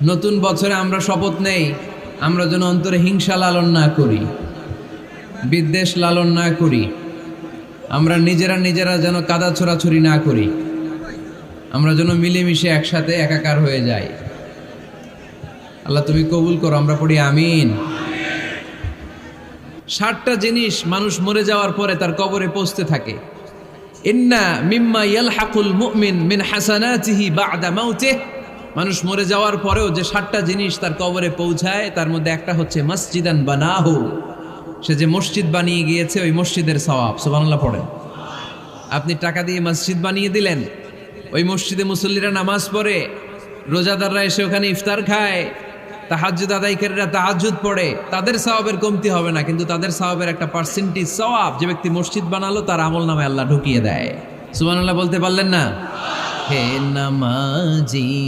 নতুন বছরে আমরা শপথ নেই, আমরা যেন অন্তরে হিংসা লালন না করি, বিদ্বেষ লালন না করি, আমরা নিজেরা যেন কাদা ছোড়াছুরি না করি, আমরা যেন মিলেমিশে একসাথে একাকার হয়ে যাই। আল্লাহ তুমি কবুল করো, আমরা পড়ি আমিন। 60টা জিনিস মানুষ মরে যাওয়ার পরে তার কবরে পৌঁছতে থাকে। ইন্না মিম্মা ইয়ালহাকুল মুমিন মিন হাসানাতিহি বা'দা মাউতিহি, মানুষ মরে যাওয়ার পরেও যে 60টা জিনিস তার কবরে পৌঁছায় তার মধ্যে একটা হচ্ছে মসজিদান বানাহু, সে যে মসজিদ বানিয়ে গিয়েছে ওই মসজিদের সওয়াব। সুবহানাল্লাহ পড়েন। আপনি টাকা দিয়ে মসজিদ বানিয়ে দিলেন, ওই মসজিদে মুসল্লিরা নামাজ পড়ে, রোজাদাররা এসে ওখানে ইফতার খায়, তাহাজ্জুদ আদায়কারীরা তাহাজ্জুদ পড়ে, তাদের সওয়াবের কমতি হবে না, কিন্তু তাদের সওয়াবের একটা পার্সেন্টেজ সওয়াব যে ব্যক্তি মসজিদ বানালো তার আমলনামে আল্লাহ ঢুকিয়ে দেয়। সুবহানাল্লাহ বলতে পারলেন না? হে নামাজি